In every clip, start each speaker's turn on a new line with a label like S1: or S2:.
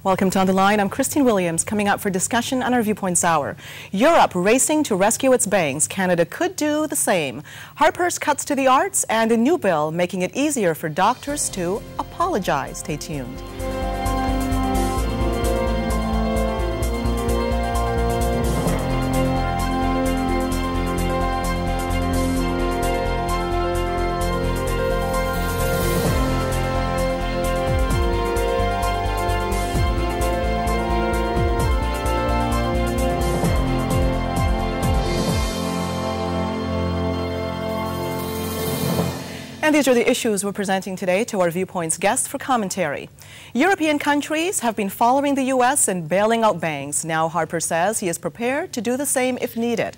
S1: Welcome to On the Line. I'm Christine Williams, coming up for discussion on our Viewpoints Hour. Europe racing to rescue its banks. Canada could do the same. Harper's cuts to the arts and a new bill making it easier for doctors to apologize. Stay tuned. And these are the issues we're presenting today to our Viewpoints guests for commentary. European countries have been following the U.S. in bailing out banks. Now Harper says he is prepared to do the same if needed.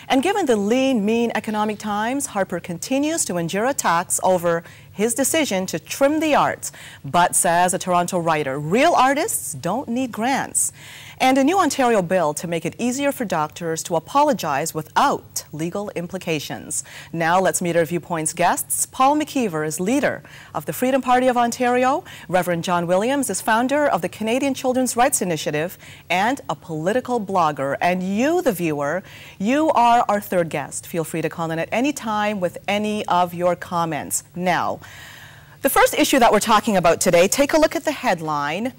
S1: And given the lean, mean economic times, Harper continues to endure attacks over his decision to trim the arts, but says a Toronto writer, real artists don't need grants. And a new Ontario bill to make it easier for doctors to apologize without legal implications. Now let's meet our Viewpoints guests. Paul McKeever is leader of the Freedom Party of Ontario. Reverend John Williams is founder of the Canadian Children's Rights Initiative and a political blogger. And you, the viewer, you are our third guest. Feel free to call in at any time with any of your comments. Now, the first issue that we're talking about today, take a look at the headline.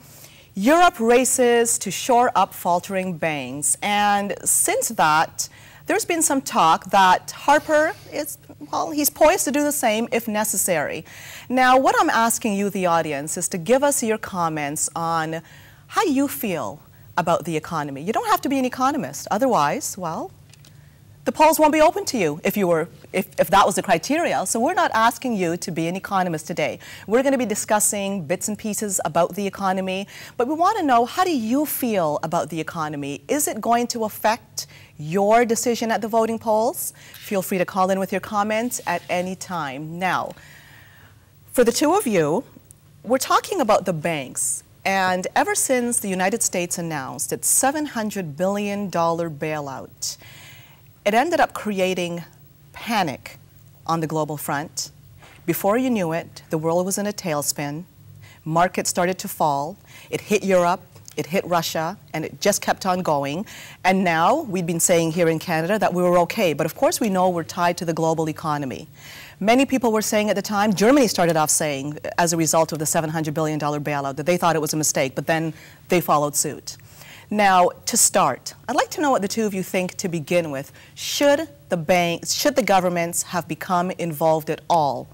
S1: Europe races to shore up faltering banks. And since that, there's been some talk that Harper is, well, he's poised to do the same if necessary. Now, what I'm asking you, the audience, is to give us your comments on how you feel about the economy. You don't have to be an economist. Otherwise, well, the polls won't be open to you if that was the criteria. So we're not asking you to be an economist today. We're going to be discussing bits and pieces about the economy, but we want to know, how do you feel about the economy? Is it going to affect your decision at the voting polls? Feel free to call in with your comments at any time. Now, for the two of you, we're talking about the banks. And ever since the United States announced its $700 billion bailout, it ended up creating panic on the global front. Before you knew it, the world was in a tailspin. Markets started to fall. It hit Europe, it hit Russia, and it just kept on going. And now, we've been saying here in Canada that we were okay, but of course we know we're tied to the global economy. Many people were saying at the time, Germany started off saying, as a result of the $700 billion bailout, that they thought it was a mistake, but then they followed suit. Now, to start, I'd like to know what the two of you think to begin with. Should the governments have become involved at all,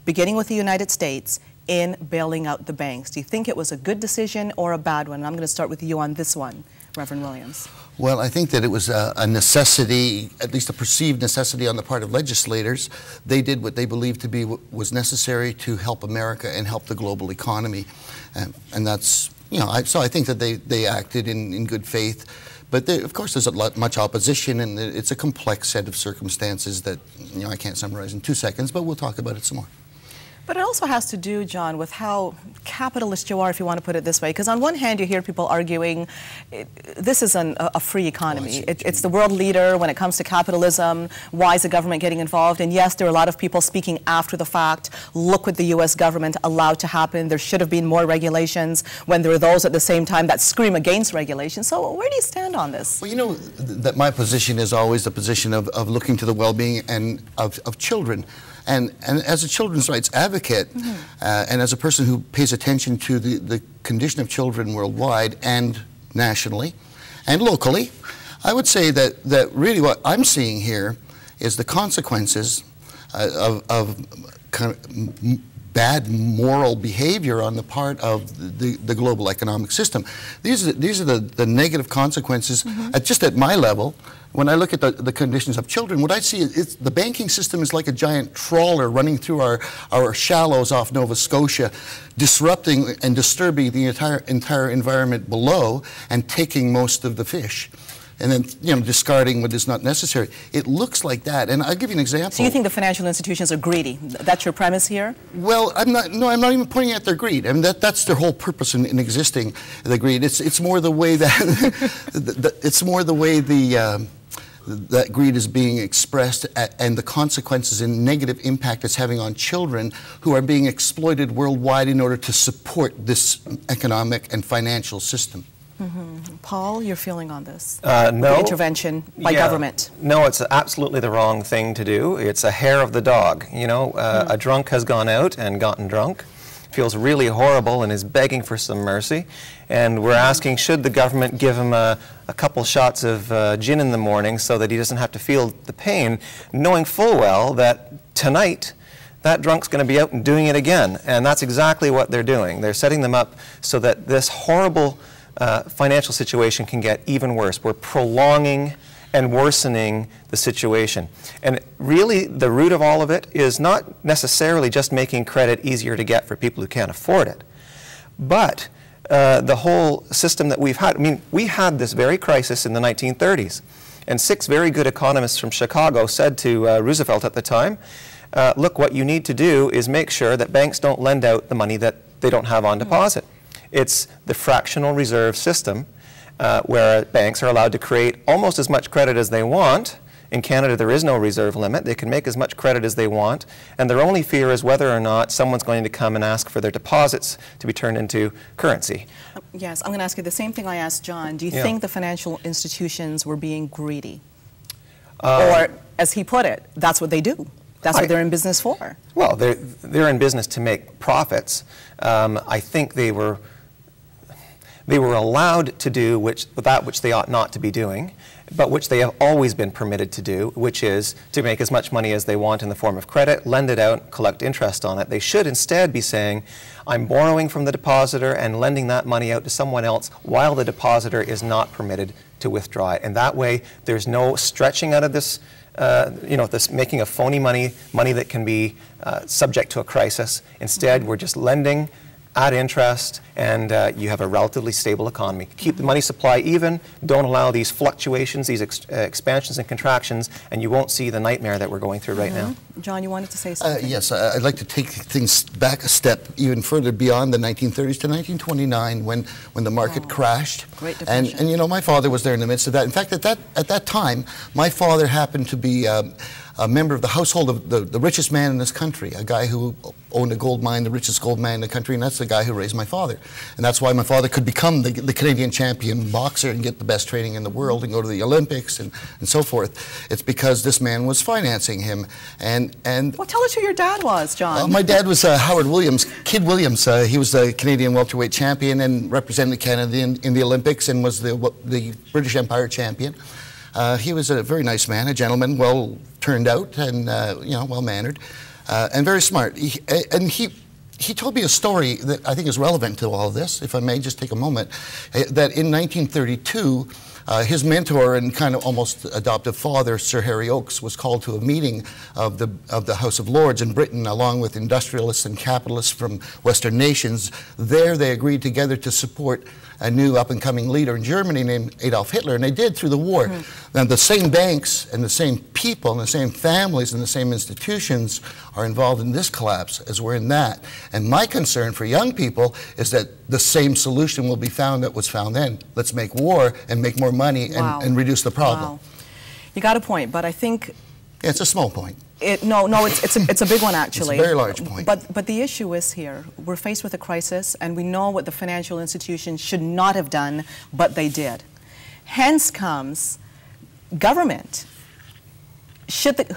S1: beginning with the United States, in bailing out the banks? Do you think it was a good decision or a bad one? And I'm going to start with you on this one, Reverend Williams.
S2: Well, I think that it was a necessity, at least a perceived necessity on the part of legislators. They did what they believed to be what was necessary to help America and help the global economy. And that's, you know, so I think that they acted in good faith. But of course, there's much opposition, and it's a complex set of circumstances that, you know, I can't summarize in 2 seconds, but we'll talk about it some more.
S1: But it also has to do, John, with how capitalist you are, if you want to put it this way. Because on one hand, you hear people arguing, this is a free economy. It's the world leader when it comes to capitalism. Why is the government getting involved? And yes, there are a lot of people speaking after the fact. Look what the U.S. government allowed to happen. There should have been more regulations, when there are those at the same time that scream against regulation. So where do you stand on this?
S2: Well, you know, that my position is always the position of looking to the well-being and of children. And as a children's rights advocate, and as a person who pays attention to the condition of children worldwide and nationally and locally, I would say that really what I'm seeing here is the consequences of kind of bad moral behavior on the part of the global economic system. These are the negative consequences just at my level. When I look at the conditions of children, what I see is the banking system is like a giant trawler running through our shallows off Nova Scotia, disrupting and disturbing the entire environment below and taking most of the fish, and then, you know, discarding what is not necessary. It looks like that, and I'll give you an example.
S1: So you think the financial institutions are greedy? That's your premise here?
S2: Well, I'm not even pointing at their greed. I mean, that's their whole purpose in existing. The greed. It's more the way that it's more the way that greed is being expressed and the consequences and negative impact it's having on children who are being exploited worldwide in order to support this economic and financial system.
S1: Paul, your feeling on this?
S3: No.
S1: The intervention by government.
S3: No, it's absolutely the wrong thing to do. It's a hair of the dog. You know, a drunk has gone out and gotten drunk, feels really horrible and is begging for some mercy. And we're asking, should the government give him a couple shots of gin in the morning so that he doesn't have to feel the pain, knowing full well that tonight that drunk's going to be out and doing it again. And that's exactly what they're doing. They're setting them up so that this horrible financial situation can get even worse. We're prolonging and worsening the situation. And really, the root of all of it is not necessarily just making credit easier to get for people who can't afford it, but the whole system that we've had. I mean, we had this very crisis in the 1930s, and 6 very good economists from Chicago said to Roosevelt at the time, look, what you need to do is make sure that banks don't lend out the money that they don't have on deposit. It's the fractional reserve system where banks are allowed to create almost as much credit as they want. In Canada, there is no reserve limit. They can make as much credit as they want, and their only fear is whether or not someone's going to come and ask for their deposits to be turned into currency.
S1: Yes, I'm going to ask you the same thing I asked John. Do you think the financial institutions were being greedy? Or, as he put it, that's what they do. That's what they're in business for.
S3: Well, they're in business to make profits. I think they were allowed to do that which they ought not to be doing, but which they have always been permitted to do, which is to make as much money as they want in the form of credit, lend it out, collect interest on it. They should instead be saying, I'm borrowing from the depositor and lending that money out to someone else while the depositor is not permitted to withdraw it. And that way, there's no stretching out of this, this making of phony money that can be subject to a crisis. Instead, we're just lending at interest, and you have a relatively stable economy. Keep the money supply even, don't allow these fluctuations, these expansions and contractions, and you won't see the nightmare that we're going through right now.
S1: John, you wanted to say something?
S2: Yes, I'd like to take things back a step even further beyond the 1930s to 1929 when the market crashed.
S1: Great Depression.
S2: And you know, my father was there in the midst of that. In fact, at that time, my father happened to be a member of the household of the richest man in this country, a guy who owned a gold mine, the richest gold mine in the country, and that's the guy who raised my father. And that's why my father could become the Canadian champion boxer and get the best training in the world and go to the Olympics and so forth. It's because this man was financing him. And
S1: well, tell us who your dad was, John.
S2: My dad was Howard Williams, Kid Williams. He was the Canadian welterweight champion and represented Canada in the Olympics and was the British Empire champion. He was a very nice man, a gentleman, well turned out and well mannered, and very smart. He told me a story that I think is relevant to all of this. If I may just take a moment, that in 1932, his mentor and kind of almost adoptive father, Sir Harry Oakes, was called to a meeting of the House of Lords in Britain, along with industrialists and capitalists from Western nations. There, they agreed together to support a new up-and-coming leader in Germany named Adolf Hitler, and they did through the war. Now, the same banks and the same people and the same families and the same institutions are involved in this collapse as were in that. And my concern for young people is that the same solution will be found that was found then. Let's make war and make more money and reduce the problem.
S1: Wow. You got a point, but I think...
S2: Yeah, it's a small point.
S1: No, it's a big one, actually.
S2: It's a very large point.
S1: But the issue is here, we're faced with a crisis, and we know what the financial institutions should not have done, but they did. Hence comes government.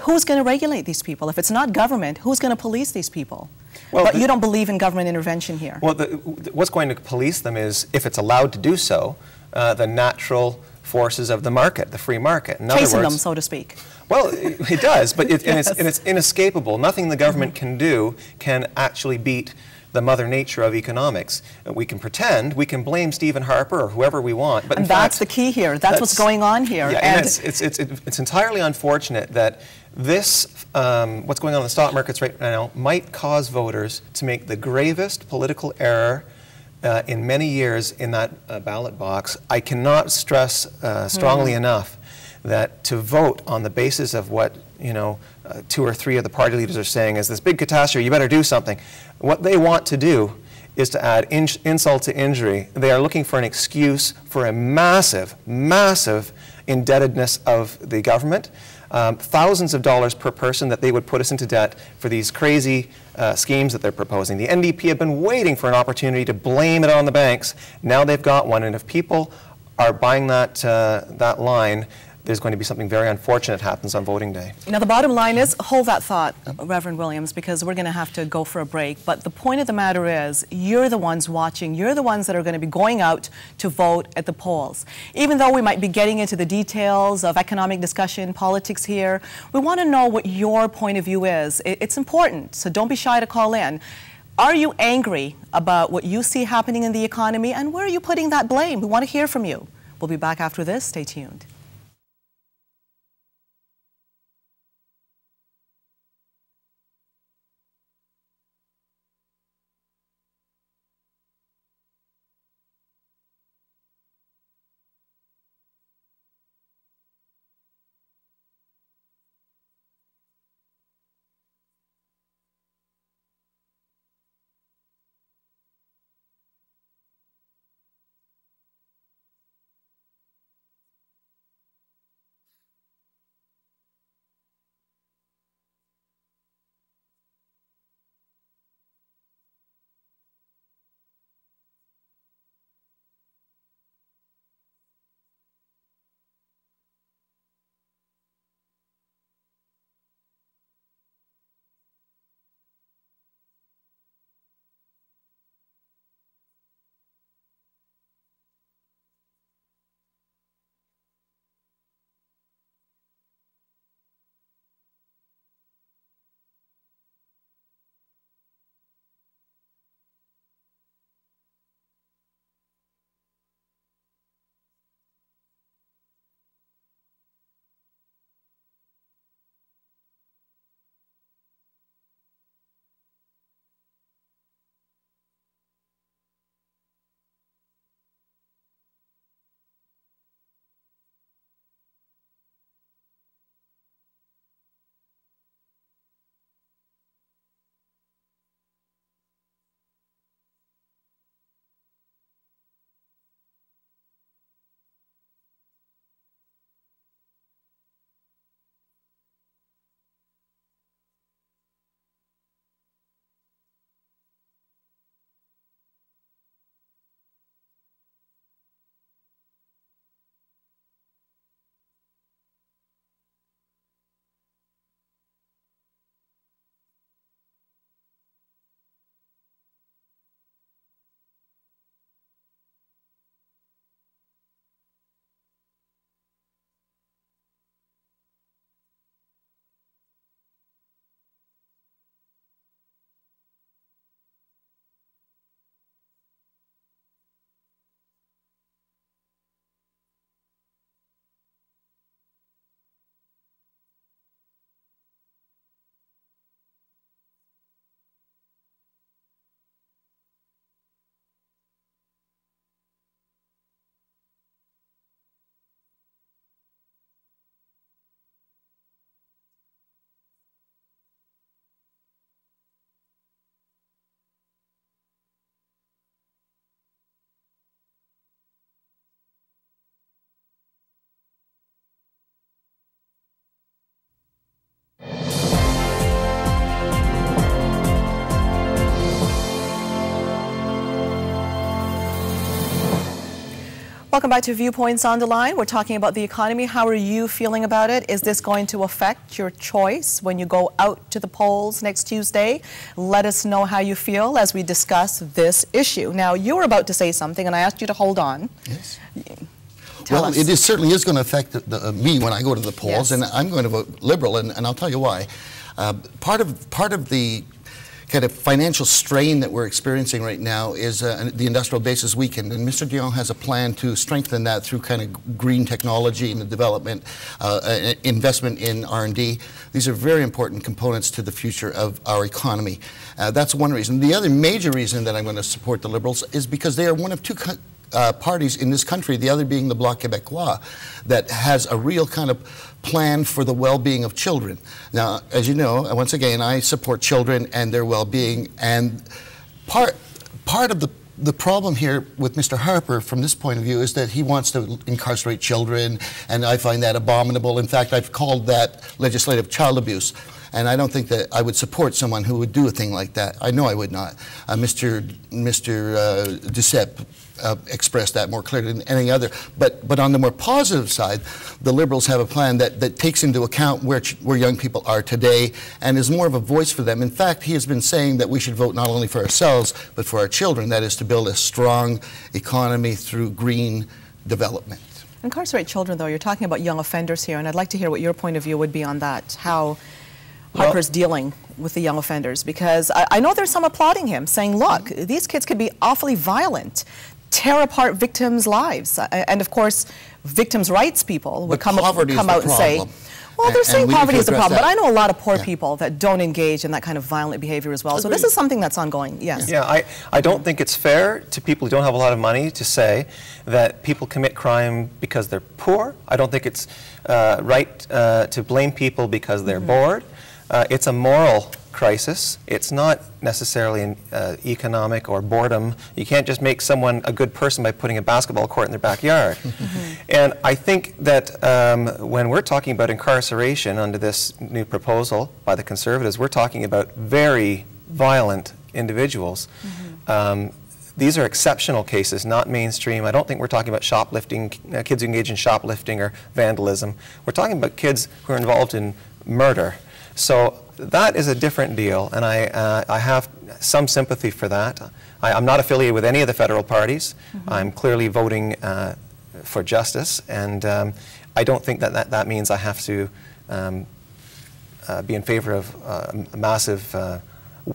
S1: Who's going to regulate these people? If it's not government, who's going to police these people? Well, but you don't believe in government intervention here.
S3: Well, what's going to police them is, if it's allowed to do so, the natural forces of the market, the free market. In
S1: Chasing
S3: other words,
S1: them, so to speak.
S3: Well, it does, but it's inescapable. Nothing the government can do can actually beat the mother nature of economics. We can pretend, we can blame Stephen Harper or whoever we want, but in fact,
S1: that's the key here. That's what's going on here.
S3: Yeah, and it's entirely unfortunate that this, what's going on in the stock markets right now, might cause voters to make the gravest political error in many years in that ballot box. I cannot stress strongly enough that to vote on the basis of what 2 or 3 of the party leaders are saying is this big catastrophe, you better do something. What they want to do is to add insult to injury. They are looking for an excuse for a massive, massive indebtedness of the government. Thousands of dollars per person that they would put us into debt for these crazy schemes that they're proposing. The NDP have been waiting for an opportunity to blame it on the banks. Now they've got one, and if people are buying that line, there's going to be something very unfortunate happens on voting day.
S1: Now, the bottom line is, hold that thought, Reverend Williams, because we're going to have to go for a break. But the point of the matter is, you're the ones watching. You're the ones that are going to be going out to vote at the polls. Even though we might be getting into the details of economic discussion, politics here, we want to know what your point of view is. It's important, so don't be shy to call in. Are you angry about what you see happening in the economy, and where are you putting that blame? We want to hear from you. We'll be back after this. Stay tuned. Welcome back to Viewpoints on the Line. We're talking about the economy. How are you feeling about it? Is this going to affect your choice when you go out to the polls next Tuesday? Let us know how you feel as we discuss this issue. Now, you were about to say something, and I asked you to hold on.
S2: Yes.
S1: Tell us.
S2: It certainly is going to affect me when I go to the polls,
S1: Yes.
S2: and I'm going to vote Liberal, and I'll tell you why. Part of the kind of financial strain that we're experiencing right now is the industrial base is weakened, and Mr. Dion has a plan to strengthen that through kind of green technology and the development, investment in R&D. These are very important components to the future of our economy. That's one reason. The other major reason that I'm going to support the Liberals is because they are one of two parties in this country, the other being the Bloc Québécois, that has a real kind of plan for the well-being of children. Now, as you know, once again, I support children and their well-being, and part of the the problem here with Mr. Harper, from this point of view, is that he wants to incarcerate children, and I find that abominable. In fact, I've called that legislative child abuse. And I don't think that I would support someone who would do a thing like that. I know I would not. Mr. Duceppe expressed that more clearly than any other. But on the more positive side, the Liberals have a plan that takes into account where young people are today and is more of a voice for them. In fact, he has been saying that we should vote not only for ourselves, but for our children. That is to build a strong economy through green development.
S1: Incarcerate children, though, you're talking about young offenders here, and I'd like to hear what your point of view would be on that, how Harper's dealing with the young offenders, because I know there's some applauding him, saying, look, these kids could be awfully violent, tear apart victims' lives. And of course, victims' rights people would come out and say, well, they're saying poverty is the problem, but I know a lot of poor people that don't engage in that kind of violent behavior as well. So this is something that's ongoing, yes.
S3: Yeah, I don't think it's fair to people who don't have a lot of money to say that people commit crime because they're poor. I don't think it's right to blame people because they're bored. It's a moral crisis. It's not necessarily an economic or boredom. You can't just make someone a good person by putting a basketball court in their backyard. And I think that when we're talking about incarceration under this new proposal by the Conservatives, we're talking about very violent individuals. These are exceptional cases, not mainstream. I don't think we're talking about shoplifting, kids who engage in shoplifting or vandalism. We're talking about kids who are involved in murder. So that is a different deal, and I have some sympathy for that. I'm not affiliated with any of the federal parties. I'm clearly voting for justice, and I don't think that means I have to be in favor of a massive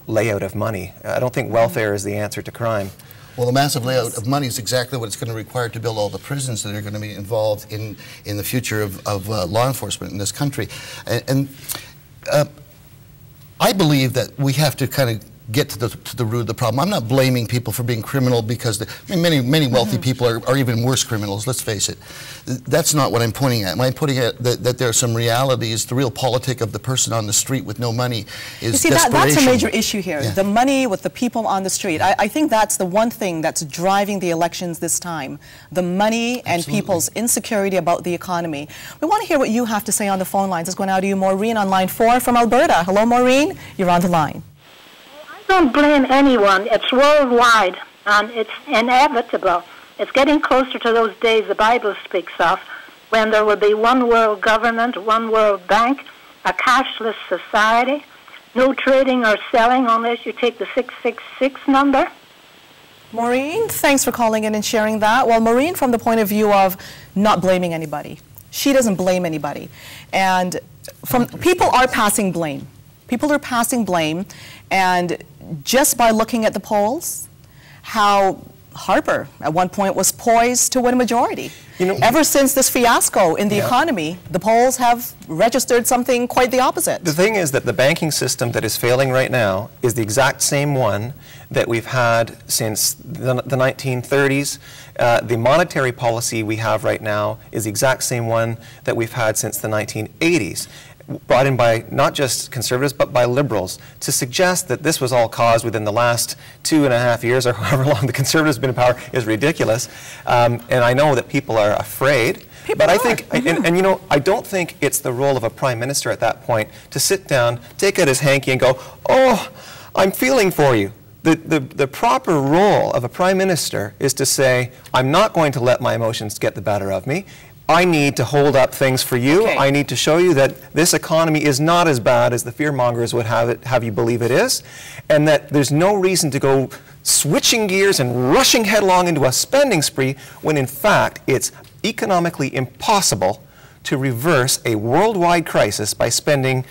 S3: layout of money. I don't think welfare is the answer to crime.
S2: Well, the massive layout of money is exactly what it's going to require to build all the prisons that are going to be involved in the future of law enforcement in this country. And I believe that we have to kind of get to the root of the problem. I'm not blaming people for being criminal because many wealthy people are even worse criminals, let's face it. That's not what I'm pointing at. I'm pointing at that there are some realities. The real politic of the person on the street with no money is desperation.
S1: That's a major issue here. The money with the people on the street. I think that's the one thing that's driving the elections this time. The money and people's insecurity about the economy. We want to hear what you have to say on the phone lines. Let's go now to you, Maureen, on line 4 from Alberta. Hello, Maureen. You're on the line.
S4: Don't blame anyone. It's worldwide, and it's inevitable. It's getting closer to those days the Bible speaks of, when there will be one world government, one world bank, a cashless society, no trading or selling unless you take the 666 number.
S1: Maureen, thanks for calling in and sharing that. Well, Maureen, from the point of view of not blaming anybody, she doesn't blame anybody. And people are passing blame. People are passing blame, and just by looking at the polls, how Harper at one point was poised to win a majority. You know, ever since this fiasco in the economy, the polls have registered something quite the opposite.
S3: The thing is that the banking system that is failing right now is the exact same one that we've had since the 1930s. The monetary policy we have right now is the exact same one that we've had since the 1980s. Brought in by not just Conservatives but by Liberals. To suggest that this was all caused within the last 2.5 years or however long the Conservatives have been in power is ridiculous. And I know that people are afraid. I think, and you know, I don't think it's the role of a Prime Minister at that point to sit down, take out his hanky and go, oh, I'm feeling for you. The proper role of a Prime Minister is to say, I'm not going to let my emotions get the better of me. I need to hold up things for you. I need to show you that this economy is not as bad as the fearmongers would have you believe it is, and that there's no reason to go switching gears and rushing headlong into a spending spree when in fact it's economically impossible to reverse a worldwide crisis by spending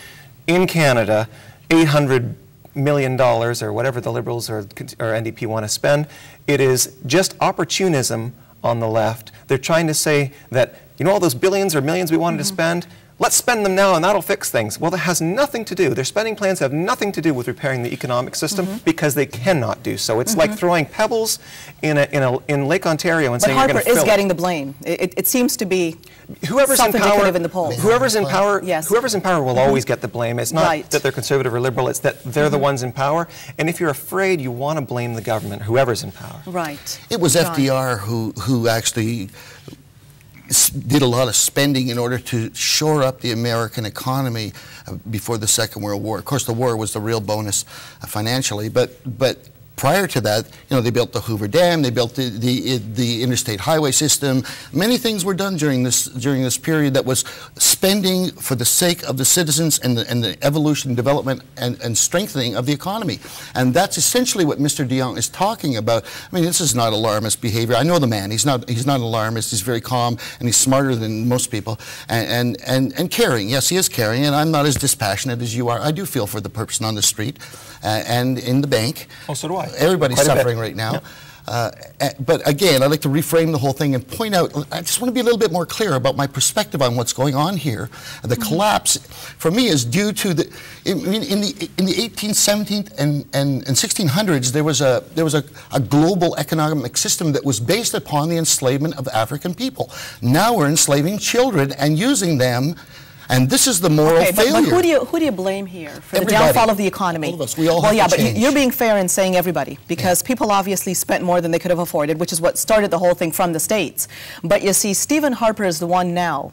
S3: in Canada $800 million or whatever the Liberals or NDP want to spend. It is just opportunism on the left. They're trying to say that, you know, all those billions or millions we wanted to spend, let's spend them now and that'll fix things. Well, that has nothing to do. Their spending plans have nothing to do with repairing the economic system because they cannot do so. It's like throwing pebbles in Lake Ontario and saying you're going to fill it.
S1: But Harper is getting the blame. It seems to be self-indicative in the polls.
S3: Whoever's in power will always get the blame. It's not that they're conservative or liberal, it's that they're the ones in power. And if you're afraid, you want to blame the government, whoever's in power.
S1: Right.
S2: It was FDR who actually did a lot of spending in order to shore up the American economy before the Second World War. Of course, the war was the real bonus financially, but prior to that, you know, they built the Hoover Dam, they built the interstate highway system. Many things were done during this period that was spending for the sake of the citizens and the evolution, development, and strengthening of the economy. And that's essentially what Mr. Dion is talking about. I mean, this is not alarmist behavior. I know the man. He's not an alarmist. He's very calm and he's smarter than most people and caring. Yes, he is caring, and I'm not as dispassionate as you are. I do feel for the person on the street and in the bank.
S3: Oh, so do I.
S2: Everybody's suffering right now. Yep. But again, I'd like to reframe the whole thing and point out, I just want to be a little bit more clear about my perspective on what's going on here. The collapse, for me, is due to in the 18th, 17th, and 1600s, there was a global economic system that was based upon the enslavement of African people. Now we're enslaving children and using them. And this is the moral failure.
S1: But who do you blame here for the downfall of the economy?
S2: All of us. We all have to
S1: but
S2: change.
S1: You're being fair in saying everybody, because people obviously spent more than they could have afforded, which is what started the whole thing from the States. But you see, Stephen Harper is the one now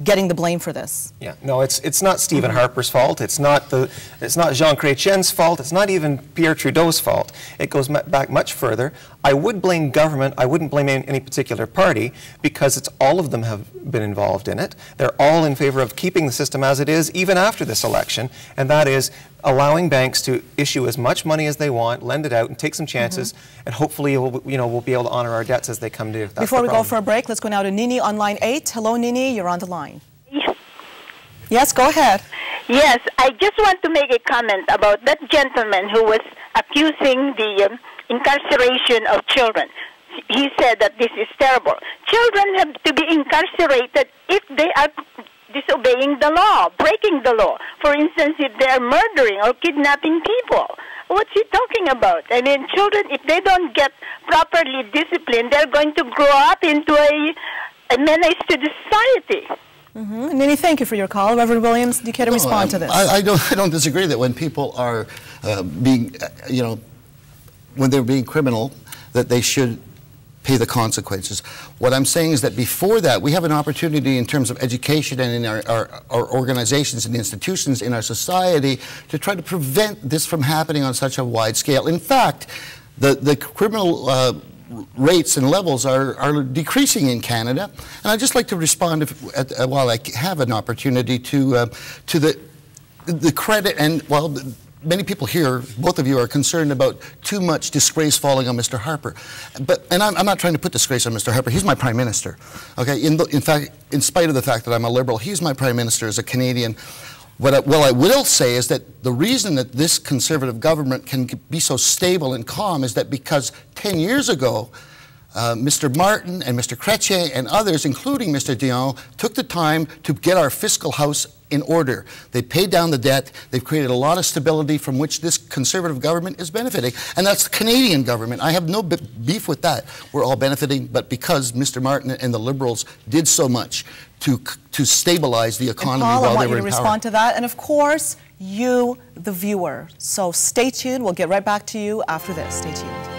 S1: getting the blame for this.
S3: Yeah, no, it's not Stephen Harper's fault. It's not Jean Chrétien's fault. It's not even Pierre Trudeau's fault. It goes back much further. I would blame government. I wouldn't blame any particular party because it's all of them have been involved in it. They're all in favor of keeping the system as it is, even after this election, and that is allowing banks to issue as much money as they want, lend it out, and take some chances, and hopefully we'll be able to honor our debts as they come due.
S1: Before we go for a break, let's go now to Nini on line 8. Hello, Nini. You're on the line.
S5: Yes.
S1: Yes, go ahead.
S5: Yes, I just want to make a comment about that gentleman who was accusing the incarceration of children. He said that this is terrible. Children have to be incarcerated if they are disobeying the law, breaking the law. For instance, if they are murdering or kidnapping people. What's he talking about? I mean, children, if they don't get properly disciplined, they're going to grow up into a menace to the society.
S1: Nini, thank you for your call. Reverend Williams, do you care to respond to this?
S2: I don't disagree that when people are being, when they're being criminal, that they should pay the consequences. What I'm saying is that before that, we have an opportunity in terms of education and in our organizations and institutions in our society to try to prevent this from happening on such a wide scale. In fact, the criminal rates and levels are decreasing in Canada, and I'd just like to respond while I have an opportunity to the credit and many people here, both of you, are concerned about too much disgrace falling on Mr. Harper. And I'm not trying to put disgrace on Mr. Harper. He's my Prime Minister. Okay? In fact, in spite of the fact that I'm a Liberal, he's my Prime Minister as a Canadian. What I will say is that the reason that this Conservative government can be so stable and calm is that because 10 years ago, Mr. Martin and Mr. Chrétien and others, including Mr. Dion, took the time to get our fiscal house in order. They paid down the debt. They've created a lot of stability from which this Conservative government is benefiting. And that's the Canadian government. I have no beef with that. We're all benefiting, but because Mr. Martin and the Liberals did so much to stabilize the economy
S1: while they were in power. I want you to respond to that. And of course, you, the viewer. So stay tuned. We'll get right back to you after this. Stay tuned.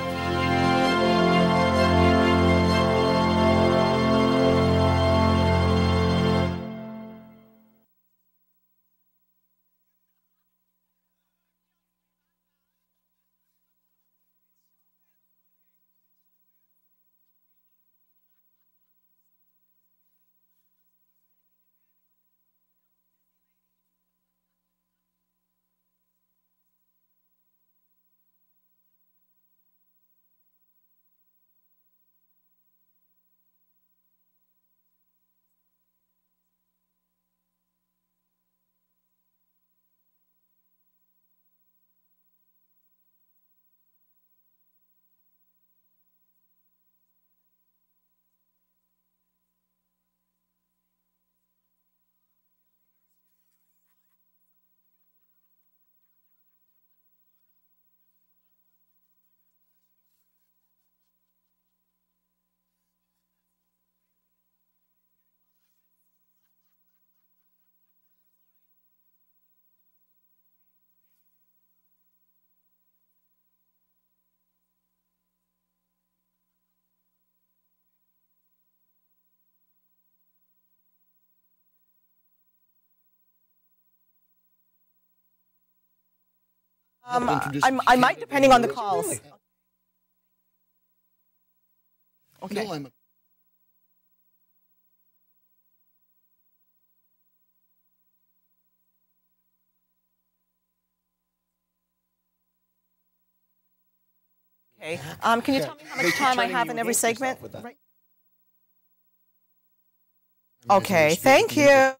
S1: I might, depending on the calls.
S2: Really?
S1: Okay.
S2: No,
S1: Okay. Can you tell me how much time I have in every segment? Right. Okay, thank you.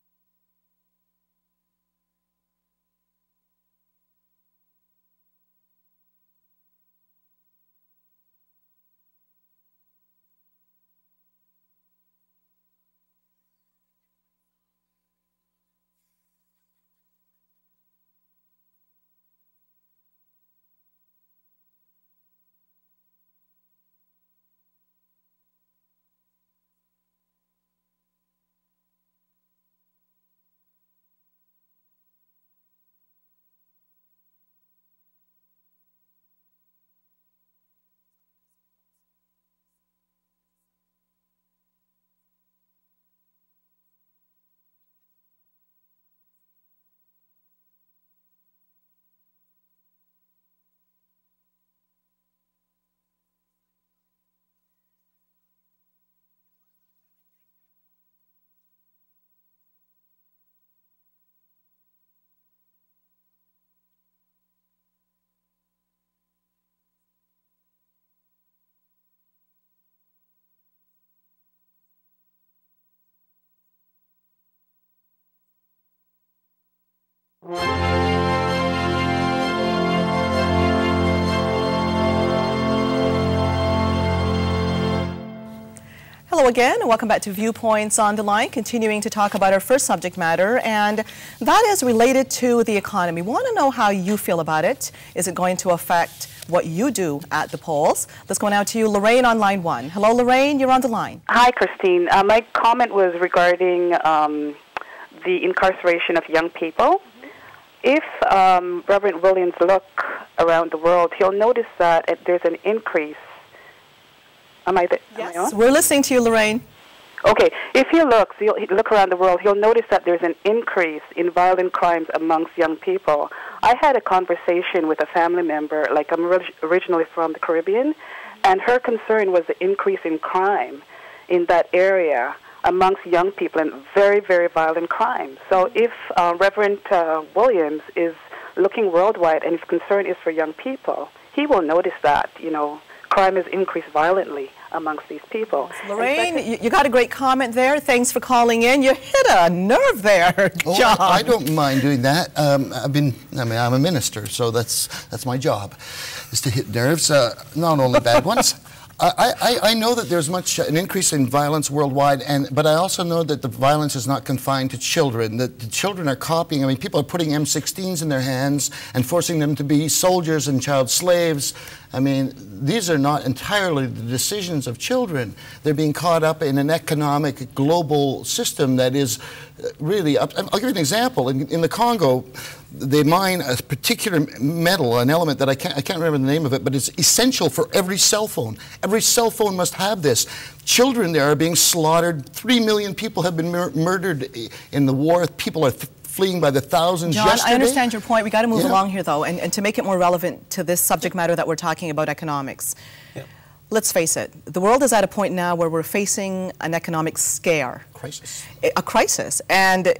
S1: Hello again, and welcome back to Viewpoints on the Line, continuing to talk about our first subject matter, and that is related to the economy. We want to know how you feel about it. Is it going to affect what you do at the polls? Let's go now to you, Lorraine on line 1. Hello, Lorraine, you're on the line.
S6: Hi, Christine. My comment was regarding the incarceration of young people. If Reverend Williams look around the world, he'll notice that there's an increase.
S1: Yes, we're listening to you, Lorraine.
S6: Okay, if he look around the world, he'll notice that there's an increase in violent crimes amongst young people. I had a conversation with a family member, like I'm originally from the Caribbean, and her concern was the increase in crime in that area amongst young people and very, very violent crime. So if Reverend Williams is looking worldwide and his concern is for young people, he will notice that, you know, crime has increased violently amongst these people.
S1: Lorraine, you got a great comment there. Thanks for calling in. You hit a nerve there, John.
S2: Oh, I don't mind doing that. I'm a minister, so that's my job, is to hit nerves, not only bad ones. I know that there's an increase in violence worldwide, but I also know that the violence is not confined to children, that the children are copying. I mean, people are putting M16s in their hands and forcing them to be soldiers and child slaves. I mean, these are not entirely the decisions of children. They're being caught up in an economic global system that is really up. I'll give you an example. In the Congo, they mine a particular metal, an element that I can't remember the name of it, but it's essential for every cell phone. Every cell phone must have this. Children there are being slaughtered. 3 million people have been murdered in the war. People are fleeing by the thousands.
S1: John,
S2: yesterday.
S1: I understand your point. We got to move along here, though, and to make it more relevant to this subject matter that we're talking about, economics. Yeah. Let's face it, the world is at a point now where we're facing an economic scare.
S2: Crisis.
S1: A crisis. And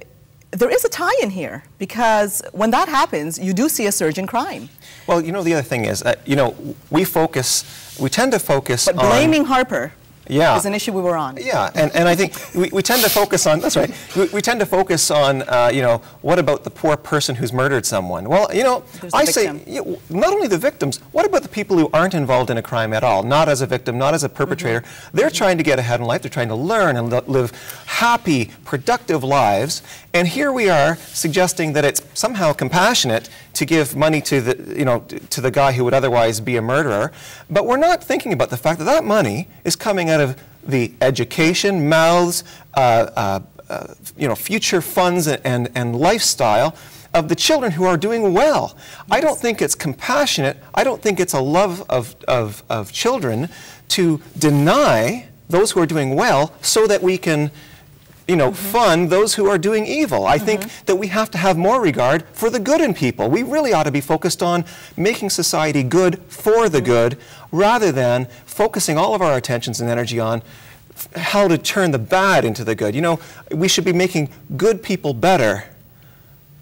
S1: there is a tie-in here, because when that happens, you do see a surge in crime.
S3: Well, you know, the other thing is, you know, we tend to focus on...
S1: But blaming Harper
S3: yeah.
S1: is an issue we were on.
S3: Yeah, and I think we tend to focus on, that's right, we tend to focus on, you know, what about the poor person who's murdered someone? Well, you know, I say, not only the victims, what about the people who aren't involved in a crime at all? Not as a victim, not as a perpetrator. They're trying to get ahead in life, they're trying to learn and live happy, productive lives, and here we are suggesting that it's somehow compassionate to give money to the, you know, to the guy who would otherwise be a murderer, but we're not thinking about the fact that that money is coming out of the education, mouths, you know, future funds and lifestyle of the children who are doing well. Yes. I don't think it's compassionate. I don't think it's a love of children to deny those who are doing well so that we can, you know, fund those who are doing evil. I think that we have to have more regard for the good in people. We really ought to be focused on making society good for the good, rather than focusing all of our attentions and energy on how to turn the bad into the good. You know, we should be making good people better,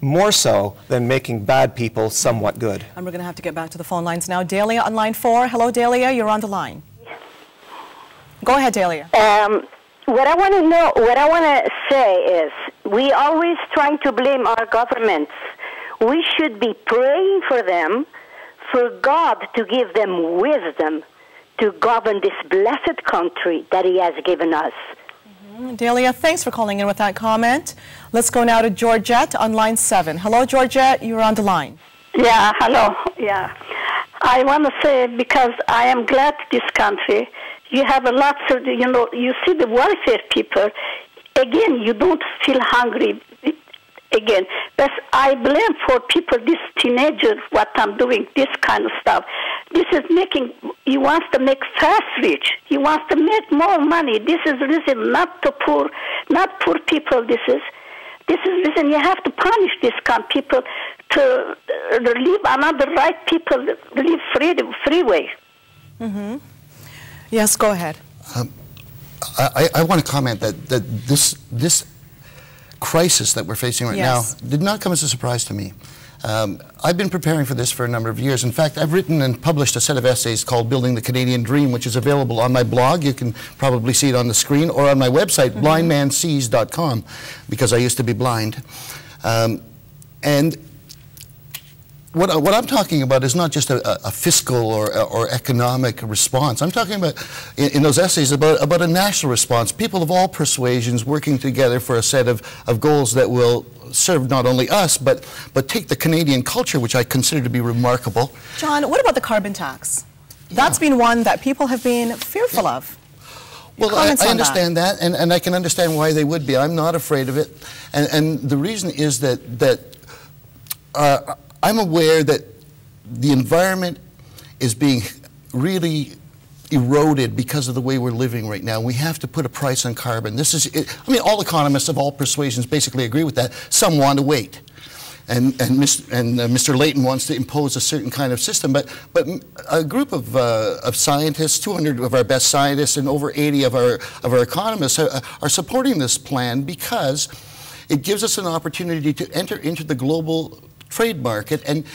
S3: more so than making bad people somewhat good.
S1: And we're going to have to get back to the phone lines now. Dahlia on line 4. Hello, Dahlia. You're on the line. Go ahead, Dahlia.
S7: What I want to say is, we always trying to blame our governments. We should be praying for them, for God to give them wisdom to govern this blessed country that He has given us.
S1: Dahlia, thanks for calling in with that comment. Let's go now to Georgette on line 7. Hello, Georgette. You're on the line.
S8: Yeah, hello. Yeah. I want to say, because I am glad this country, you have a lot of, you know, you see the welfare people, again, you don't feel hungry again. But I blame for people, these teenagers, what I'm doing, this kind of stuff. This is making, he wants to make fast rich. He wants to make more money. This is reason not to poor, not poor people, this is reason you have to punish these kind of people to leave another right people live free way.
S1: Yes, go ahead.
S2: I want to comment that this crisis that we're facing right now did not come as a surprise to me. I've been preparing for this for a number of years. In fact, I've written and published a set of essays called Building the Canadian Dream, which is available on my blog. You can probably see it on the screen, or on my website, blindmansees.com, because I used to be blind. And what I'm talking about is not just a fiscal or economic response. I'm talking about, in those essays, about a national response. People of all persuasions working together for a set of goals that will serve not only us, but take the Canadian culture, which I consider to be remarkable.
S1: John, what about the carbon tax? That's been one that people have been fearful of.
S2: Well, I understand that, and I can understand why they would be. I'm not afraid of it. And the reason is that I'm aware that the environment is being really eroded because of the way we're living right now. We have to put a price on carbon. This is, I mean, all economists of all persuasions basically agree with that. Some want to wait. And Mr. Layton wants to impose a certain kind of system, but a group of scientists, 200 of our best scientists and over 80 of our economists are supporting this plan because it gives us an opportunity to enter into the global trade market and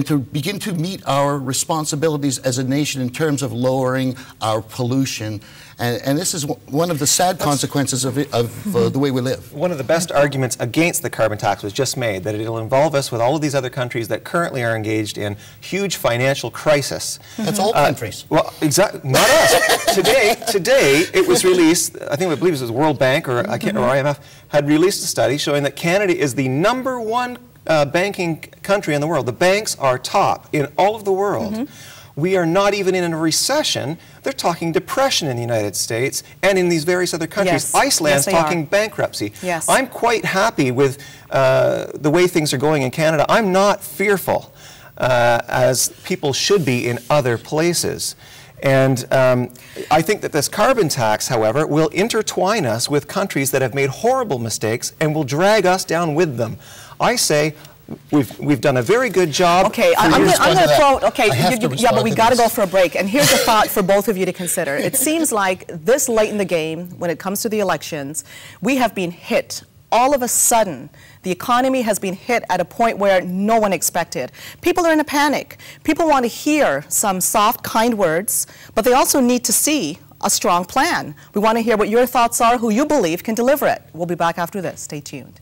S2: to begin to meet our responsibilities as a nation in terms of lowering our pollution. And this is one of the sad consequences of the way we live.
S3: One of the best arguments against the carbon tax was just made, that it'll involve us with all of these other countries that currently are engaged in huge financial crisis.
S2: That's all countries.
S3: Well, exactly, not us. Today it was released, I believe it was World Bank or or IMF had released a study showing that Canada is the #1 banking country in the world. The banks are top in all of the world. We are not even in a recession. They're talking depression in the United States and in these various other countries.
S1: Yes.
S3: Iceland's talking bankruptcy. I'm quite happy with the way things are going in Canada. I'm not fearful, as people should be in other places. And I think that this carbon tax, however, will intertwine us with countries that have made horrible mistakes and will drag us down with them. I say we've done a very good job.
S1: Okay, I'm going to throw. Okay, yeah, but we got to go for a break. And here's a thought for both of you to consider. It seems like this late in the game, when it comes to the elections, we have been hit. All of a sudden, the economy has been hit at a point where no one expected. People are in a panic. People want to hear some soft, kind words, but they also need to see a strong plan. We want to hear what your thoughts are, who you believe can deliver it. We'll be back after this. Stay tuned.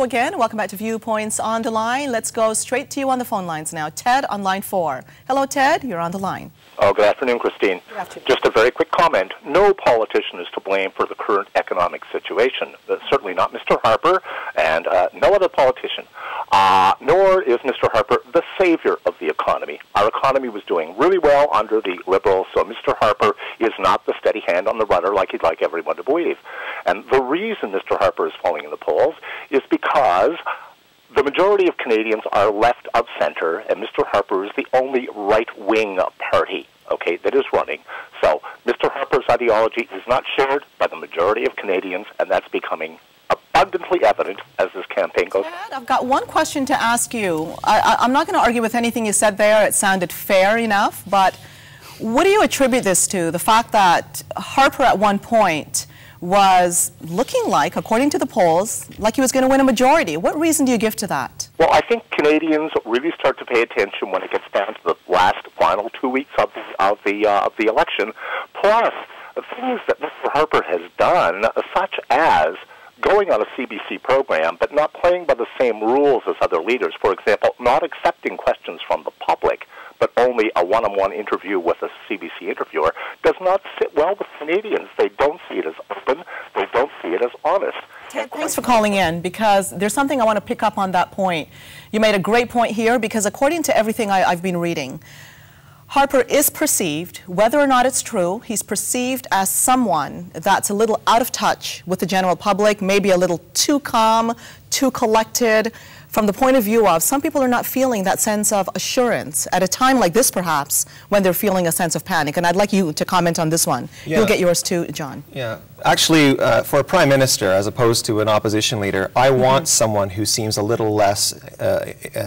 S1: again. Welcome back to Viewpoints on the Line. Let's go straight to you on the phone lines now. Ted on line 4. Hello, Ted. You're on the line.
S9: Oh, good afternoon, Christine.
S1: Good afternoon.
S9: Just a very quick comment. No politician is to blame for the current economic situation. Certainly not Mr. Harper and no other politician. Nor is Mr. Harper the savior of the economy. Our economy was doing really well under the Liberals, so Mr. Harper is not the steady hand on the rudder like he'd like everyone to believe. And the reason Mr. Harper is falling in the polls is because the majority of Canadians are left of center, and Mr. Harper is the only right-wing party, okay, that is running. So Mr. Harper's ideology is not shared by the majority of Canadians, and that's becoming abundantly evident as this campaign goes.
S1: Ted, I've got one question to ask you. I'm not going to argue with anything you said there. It sounded fair enough, but what do you attribute this to? The fact that Harper at one point was looking like, according to the polls, like he was going to win a majority. What reason do you give to that?
S9: Well, I think Canadians really start to pay attention when it gets down to the last final 2 weeks of the election. Plus, the things that Mr. Harper has done, such as going on a CBC program, but not playing by the same rules as other leaders. For example, not accepting questions from the public, but only a one-on-one interview with a CBC interviewer, does not sit well with Canadians. They don't see it as open. They don't see it as honest.
S1: Ted, thanks for calling in, because there's something I want to pick up on that point. You made a great point here, because according to everything I've been reading, Harper is perceived, whether or not it's true, he's perceived as someone that's a little out of touch with the general public, maybe a little too calm, too collected, from the point of view of some people are not feeling that sense of assurance at a time like this, perhaps, when they're feeling a sense of panic. And I'd like you to comment on this one.
S3: Yeah.
S1: You'll get yours too, John.
S3: Yeah. Actually, for a Prime Minister, as opposed to an opposition leader, I want someone who seems a little less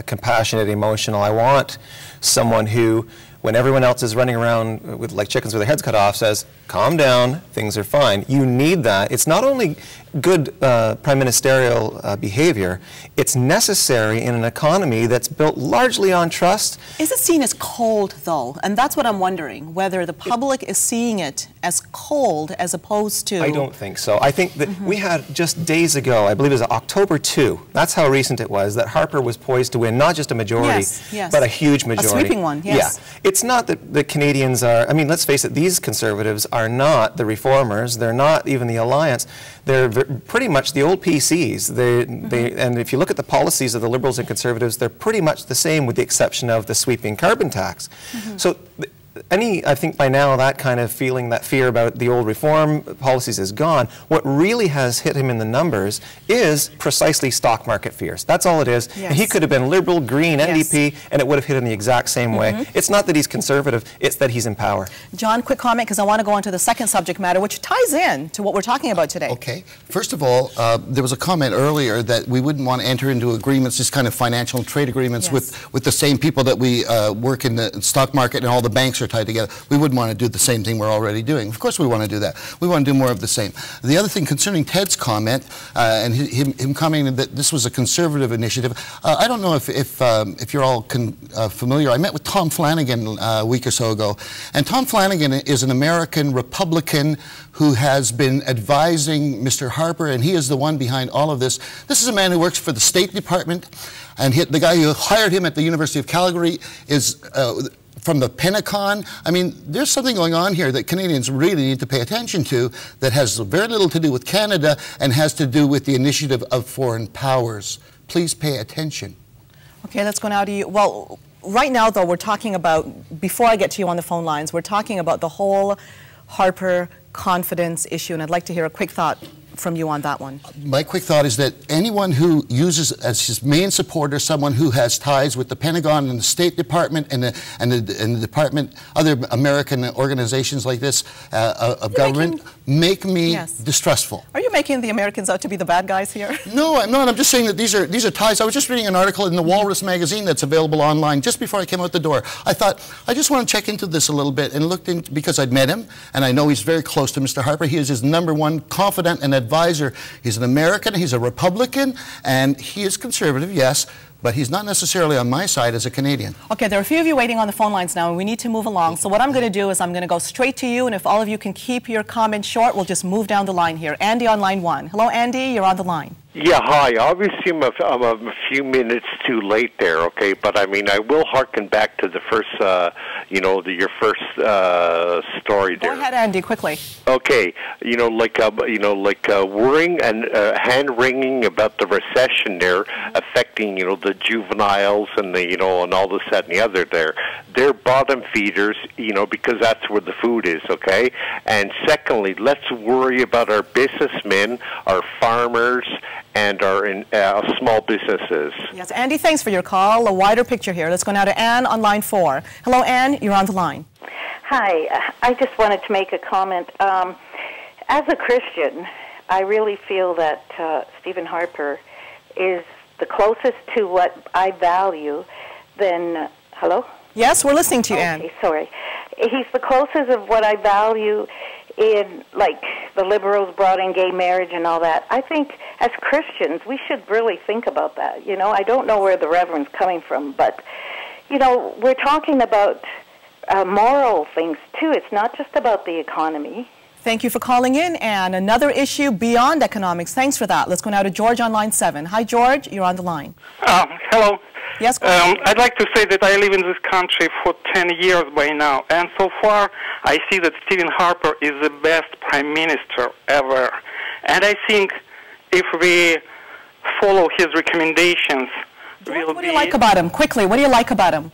S3: compassionate, emotional. I want someone who, when everyone else is running around with like chickens with their heads cut off, says, calm down, things are fine. You need that. It's not only good prime ministerial behavior, it's necessary in an economy that's built largely on trust.
S1: Is it seen as cold, though? And that's what I'm wondering, whether the public is seeing it as cold as opposed to...
S3: I don't think so. I think that we had just days ago, I believe it was October 2, that's how recent it was, that Harper was poised to win not just a majority, but a huge majority.
S1: A sweeping one, yes.
S3: Yeah. It's not that the Canadians are, I mean, let's face it, these Conservatives are not the Reformers, they're not even the Alliance, they're pretty much the old PCs. And if you look at the policies of the Liberals and Conservatives, they're pretty much the same with the exception of the sweeping carbon tax. So I think by now that kind of feeling, that fear about the old reform policies is gone. What really has hit him in the numbers is precisely stock market fears. That's all it is.
S1: Yes.
S3: And he could have been Liberal, Green, NDP, and it would have hit him the exact same way. It's not that he's conservative, it's that he's in power.
S1: John, quick comment, because I want to go on to the second subject matter, which ties in to what we're talking about today.
S2: Okay. First of all, there was a comment earlier that we wouldn't want to enter into agreements, these kind of financial and trade agreements with the same people that we work in the stock market and all the banks are tied together. We wouldn't want to do the same thing we're already doing. Of course we want to do that. We want to do more of the same. The other thing concerning Ted's comment and him commenting that this was a conservative initiative, I don't know if you're all familiar. I met with Tom Flanagan a week or so ago, and Tom Flanagan is an American Republican who has been advising Mr. Harper, and he is the one behind all of this. This is a man who works for the State Department, and the guy who hired him at the University of Calgary is from the Pentagon. I mean, there's something going on here that Canadians really need to pay attention to that has very little to do with Canada and has to do with the initiative of foreign powers. Please pay attention.
S1: Okay, let's go now to you. Well, right now, though, we're talking about, before I get to you on the phone lines, we're talking about the whole Harper confidence issue, and I'd like to hear a quick thought from you on that one.
S2: My quick thought is that anyone who uses as his main supporter someone who has ties with the Pentagon and the State Department and the department, other American organizations like this of government, make me distrustful.
S1: Are you making the Americans out to be the bad guys here?
S2: No, I'm not. I'm just saying that these are ties. I was just reading an article in the Walrus magazine that's available online just before I came out the door. I thought, I just want to check into this a little bit, and looked into, because I'd met him, and I know he's very close to Mr. Harper. He is his #1 confidant and advisor. He's an American, he's a Republican, and he is conservative, yes, but he's not necessarily on my side as a Canadian. Okay,
S1: there are a few of you waiting on the phone lines now, and we need to move along. So what I'm going to do is I'm going to go straight to you, and if all of you can keep your comments short, we'll just move down the line here. Andy on line 1. Hello, Andy, you're on the line.
S10: Yeah, hi. Obviously, I'm a few minutes too late there, okay? But I mean, I will harken back to the first, your first story there.
S1: Go ahead, Andy, quickly.
S10: Okay, worrying and hand-wringing about the recession there affecting, the juveniles and and all this, that, and the other there. They're bottom feeders, because that's where the food is, okay? And secondly, let's worry about our businessmen, our farmers, and our small businesses.
S1: Yes, Andy, thanks for your call. A wider picture here. Let's go now to Anne on line 4. Hello, Anne, you're on the line.
S11: Hi, I just wanted to make a comment. As a Christian, I really feel that Stephen Harper is the closest to what I value than, hello?
S1: Yes, we're listening to you, Anne.
S11: Okay, sorry. He's the closest of what I value in, like, the liberals brought in gay marriage and all that. I think as Christians, we should really think about that. I don't know where the Reverend's coming from, but, we're talking about moral things, too. It's not just about the economy.
S1: Thank you for calling in, Anne. Another issue beyond economics. Thanks for that. Let's go now to George on line 7. Hi, George. You're on the line.
S12: Hello.
S1: Yes,
S12: I'd like to say that I live in this country for 10 years by now, and so far I see that Stephen Harper is the best Prime Minister ever. And I think if we follow his recommendations,
S1: what do you like about him? Quickly, what do you like about him?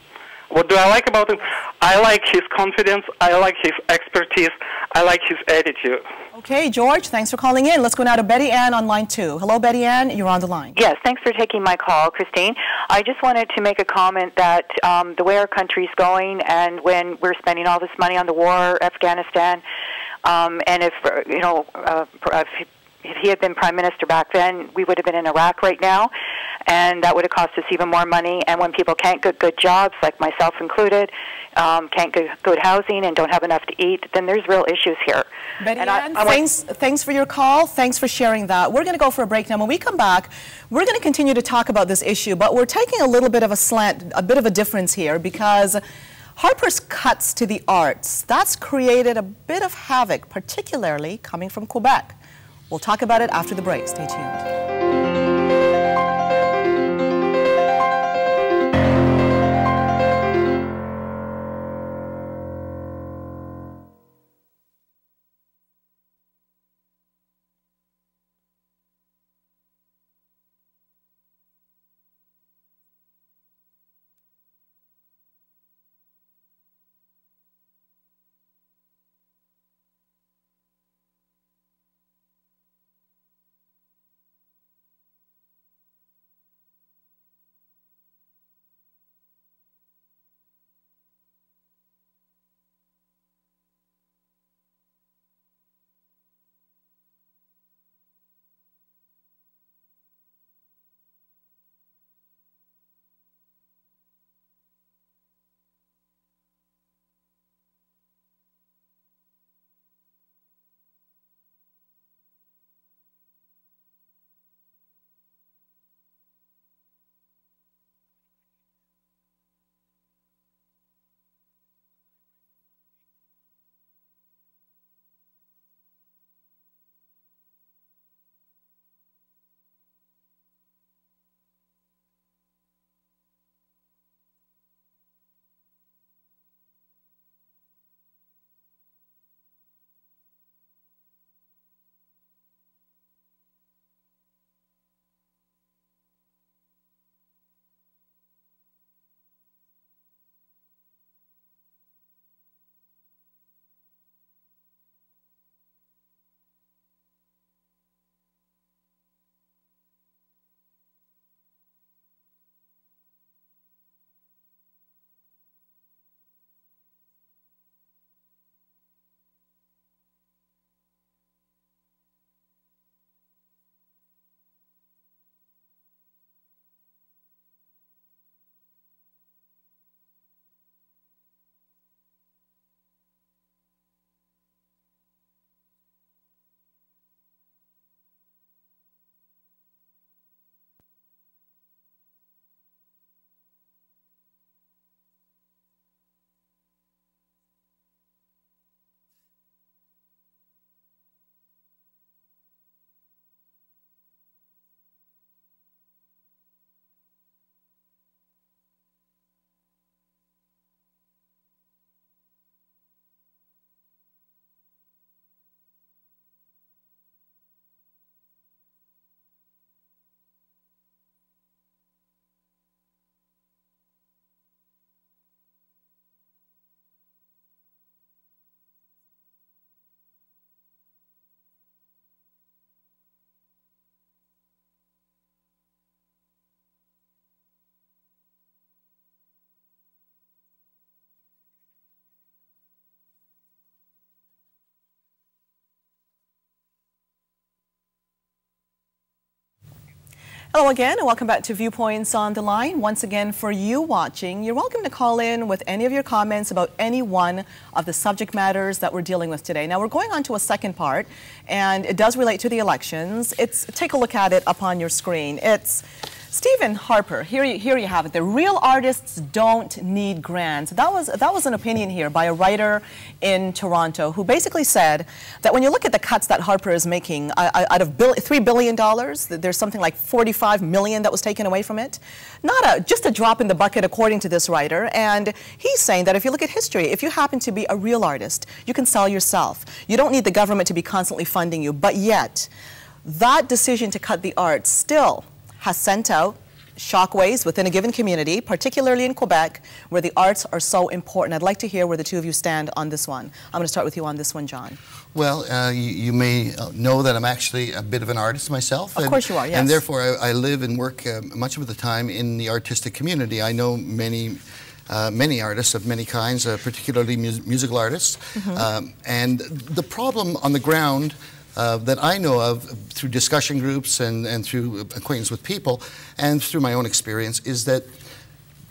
S12: What do I like about him? I like his confidence, I like his expertise, I like his attitude.
S1: Okay, George, thanks for calling in. Let's go now to Betty Ann on line 2. Hello, Betty Ann, you're on the line.
S13: Yes, thanks for taking my call, Christine. I just wanted to make a comment that the way our country's going, and when we're spending all this money on the war, Afghanistan, and if he had been Prime Minister back then, we would have been in Iraq right now, and that would have cost us even more money. And when people can't get good jobs, like myself included, can't get good housing and don't have enough to eat, then there's real issues here.
S1: Betty Ann, thanks for your call. Thanks for sharing that. We're going to go for a break now. When we come back, we're going to continue to talk about this issue, but we're taking a little bit of a slant, a bit of a difference here, because Harper's cuts to the arts, that's created a bit of havoc, particularly coming from Quebec. We'll talk about it after the break. Stay tuned. Hello again, and welcome back to Viewpoints on the Line. Once again, for you watching, you're welcome to call in with any of your comments about any one of the subject matters that we're dealing with today. Now, we're going on to a second part, and it does relate to the elections. Take a look at it up on your screen. It's Stephen Harper. Here you have it. The real artists don't need grants. That was an opinion here by a writer in Toronto who basically said that when you look at the cuts that Harper is making, out of $3 billion, there's something like $45 million that was taken away from it. Just a drop in the bucket, according to this writer. And he's saying that if you look at history, if you happen to be a real artist, you can sell yourself. You don't need the government to be constantly funding you. But yet, that decision to cut the arts still has sent out shockwaves within a given community, particularly in Quebec, where the arts are so important. I'd like to hear where the two of you stand on this one. I'm going to start with you on this one, John.
S2: Well, you may know that I'm actually a bit of an artist myself.
S1: Of course you are, yes.
S2: And therefore, I live and work much of the time in the artistic community. I know many artists of many kinds, particularly musical artists. Mm-hmm. And the problem on the ground that I know of through discussion groups and through acquaintance with people and through my own experience is that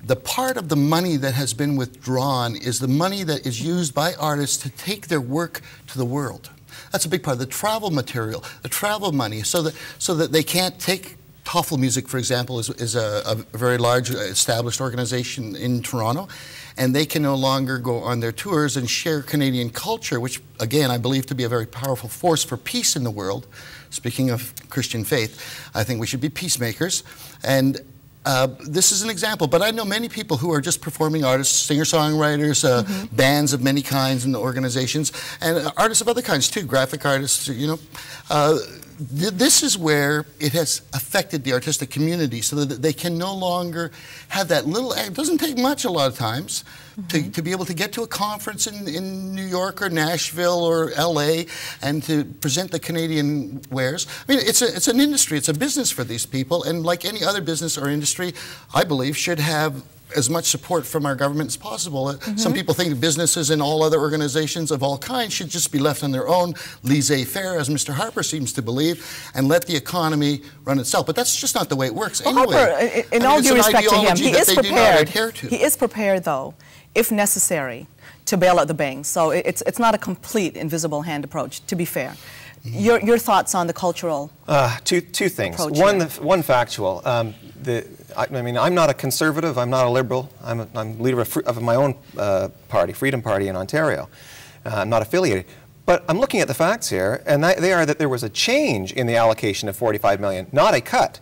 S2: the part of the money that has been withdrawn is the money that is used by artists to take their work to the world. That's a big part. The travel material, the travel money, so that they can't take Toffel Music, for example, is a very large established organization in Toronto, and they can no longer go on their tours and share Canadian culture, which, again, I believe to be a very powerful force for peace in the world. Speaking of Christian faith, I think we should be peacemakers. And this is an example, but I know many people who are just performing artists, singer-songwriters, mm-hmm. bands of many kinds and organizations, and artists of other kinds too, graphic artists, you know. This is where it has affected the artistic community so that they can no longer have that little, it doesn't take much a lot of times mm-hmm. to be able to get to a conference in New York or Nashville or LA and to present the Canadian wares. I mean, it's an industry, it's a business for these people, and like any other business or industry, I believe should have as much support from our government as possible. Mm-hmm. Some people think businesses and all other organizations of all kinds should just be left on their own, laissez-faire, as Mr. Harper seems to believe, and let the economy run itself. But that's just not the way it works.
S1: Well,
S2: anyway,
S1: Harper, in all due respect to him, he is prepared. He is prepared, though, if necessary, to bail out the banks. So it's not a complete invisible hand approach, to be fair. Mm-hmm. Your thoughts on the cultural
S3: two things.
S1: Approach
S3: One factual. I mean, I'm not a conservative. I'm not a liberal. I'm leader of my own party, Freedom Party in Ontario. I'm not affiliated. But I'm looking at the facts here, and they are that there was a change in the allocation of $45 million, not a cut.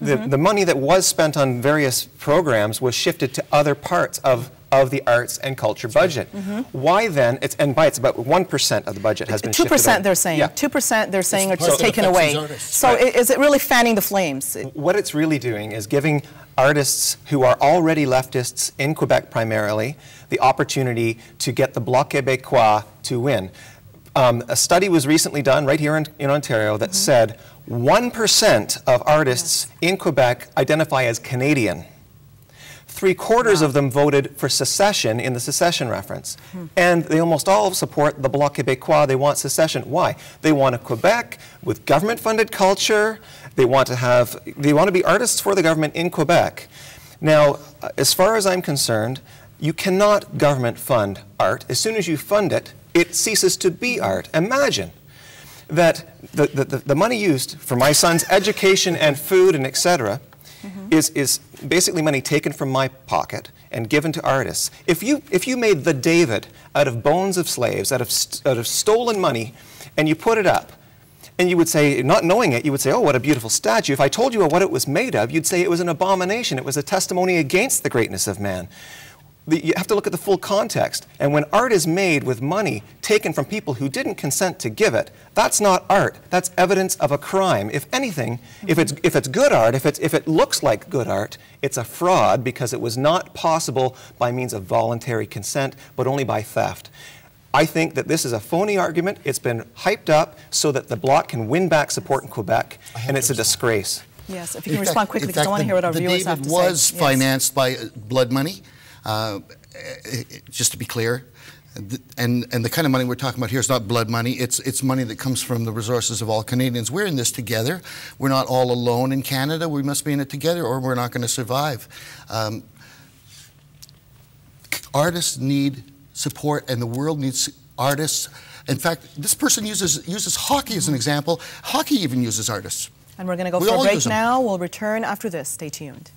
S3: The money that was spent on various programs was shifted to other parts of the arts and culture budget. Why then, it's about 1% of the budget has been shifted.
S1: 2% they're saying. Yeah. 2% they're saying are just taken away. So is it really fanning the flames?
S3: What it's really doing is giving artists who are already leftists in Quebec primarily the opportunity to get the Bloc Québécois to win. A study was recently done right here in Ontario that said 1% of artists in Quebec identify as Canadian. 3/4 of them voted for secession in the secession reference. And they almost all support the Bloc Québécois. They want secession. Why? They want a Quebec with government-funded culture. They want to be artists for the government in Quebec. Now, as far as I'm concerned, you cannot government fund art. As soon as you fund it, it ceases to be art. Imagine that the money used for my son's education and food and etc. is basically money taken from my pocket and given to artists. If you made the David out of bones of slaves, out of stolen money, and you put it up, and you would say, not knowing it, you would say, oh, what a beautiful statue. If I told you what it was made of, you'd say it was an abomination. It was a testimony against the greatness of man. You have to look at the full context. And when art is made with money taken from people who didn't consent to give it, that's not art. That's evidence of a crime. If anything, if it's good art, if it looks like good art, it's a fraud because it was not possible by means of voluntary consent, but only by theft. I think that this is a phony argument. It's been hyped up so that the Bloc can win back support in Quebec, and it's a disgrace.
S1: Yes, if you can respond quickly, because I want to hear what our viewers have to say.
S2: The David was financed by blood money. Just to be clear, And the kind of money we're talking about here is not blood money. It's money that comes from the resources of all Canadians. We're in this together. We're not all alone in Canada. We must be in it together, or we're not going to survive. Artists need support, and the world needs artists. In fact, this person uses hockey as an example. Hockey even uses artists.
S1: And we're going to go for a break now. We'll return after this. Stay tuned.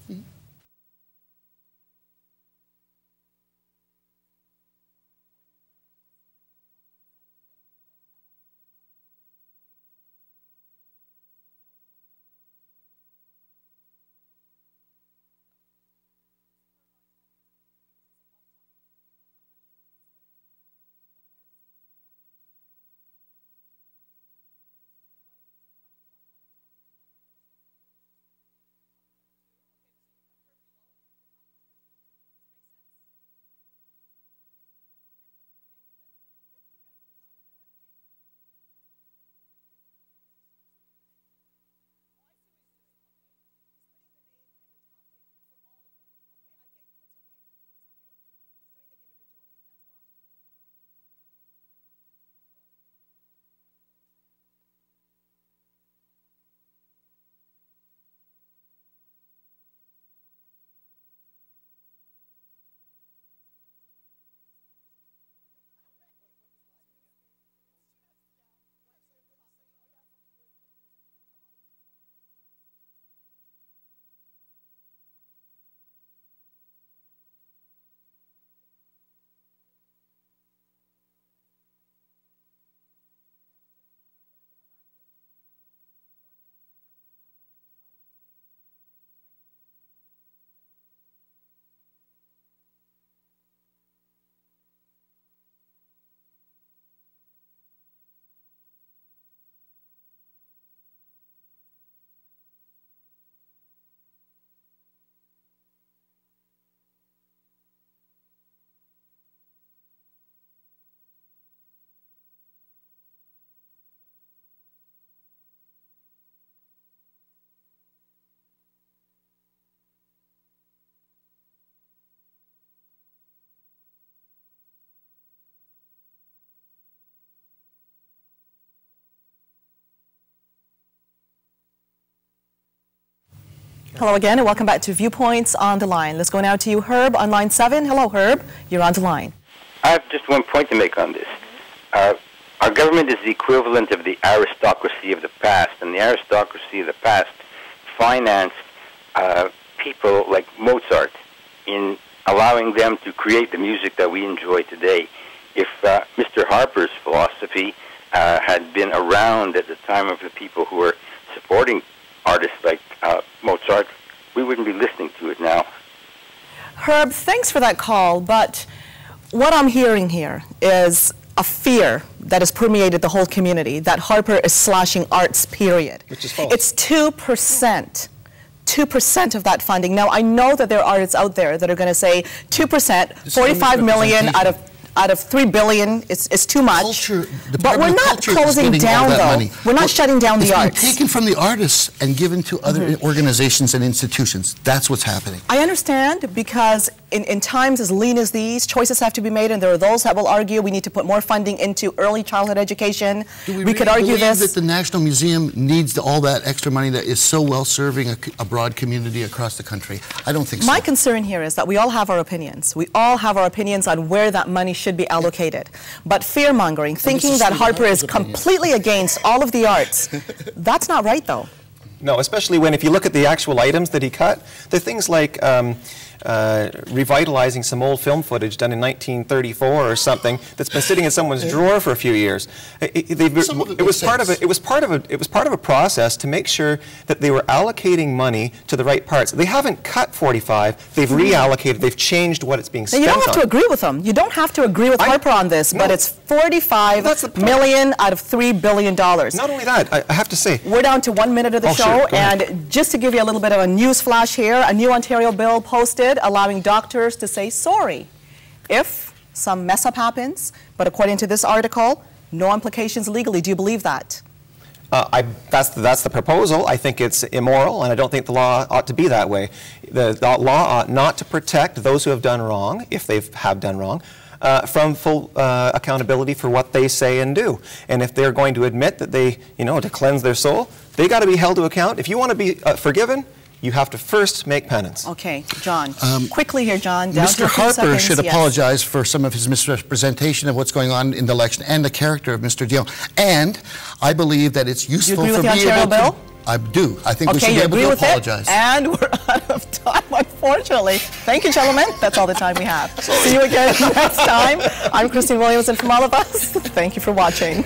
S1: Hello again, and welcome back to Viewpoints on the Line. Let's go now to you, Herb, on line 7. Hello, Herb. You're on the line.
S14: I have just one point to make on this. Our government is the equivalent of the aristocracy of the past, and the aristocracy of the past financed people like Mozart in allowing them to create the music that we enjoy today. If Mr. Harper's philosophy had been around at the time of the people who were supporting artists like Mozart, we wouldn't be listening to it now.
S1: Herb, thanks for that call, but what I'm hearing here is a fear that has permeated the whole community that Harper is slashing arts, period.
S3: Which is false.
S1: It's 2%. 2% of that funding. Now, I know that there are artists out there that are going to say 2%, 45 million out of 3 billion is too much. But we're not closing down, though. We're not shutting down the arts.
S2: It's been taken from the artists and given to other organizations and institutions. That's what's happening.
S1: I understand, because in times as lean as these, choices have to be made, and there are those that will argue we need to put more funding into early childhood education.
S2: We could argue this. That the National Museum needs all that extra money that is so well serving a broad community across the country? I don't think so.
S1: My concern here is that we all have our opinions. We all have our opinions on where that money should be allocated. But fear-mongering, thinking that Harper is completely against all of the arts, that's not right, though.
S3: No, especially when, if you look at the actual items that he cut, they're things like revitalizing some old film footage done in 1934 or something that's been sitting in someone's drawer for a few years. It was part of a process to make sure that they were allocating money to the right parts. They haven't cut 45. They've reallocated. They've changed what it's being spent on.
S1: You don't have to agree with them. You don't have to agree with Harper on this, but it's 45 million out of $3 billion.
S3: Not only that, I have to say,
S1: we're down to 1 minute of the show, and just to give you a little bit of a news flash here, a new Ontario bill posted allowing doctors to say sorry if some mess up happens, but according to this article, no implications legally. Do you believe that?
S3: That's the proposal. I think it's immoral, and I don't think the law ought to be that way. The law ought not to protect those who have done wrong, if they have done wrong. from full accountability for what they say and do. And if they're going to admit that they, to cleanse their soul, they got to be held to account. If you want to be forgiven, you have to first make penance.
S1: Okay, John. Quickly here, John.
S2: Mr. Harper should apologize for some of his misrepresentation of what's going on in the election and the character of Mr. Dion. And I believe that it's useful for me to... I do. I think we should be able to apologize.
S1: And we're out of time, unfortunately. Thank you, gentlemen. That's all the time we have. See you again next time. I'm Christine Williams, and from all of us, thank you for watching.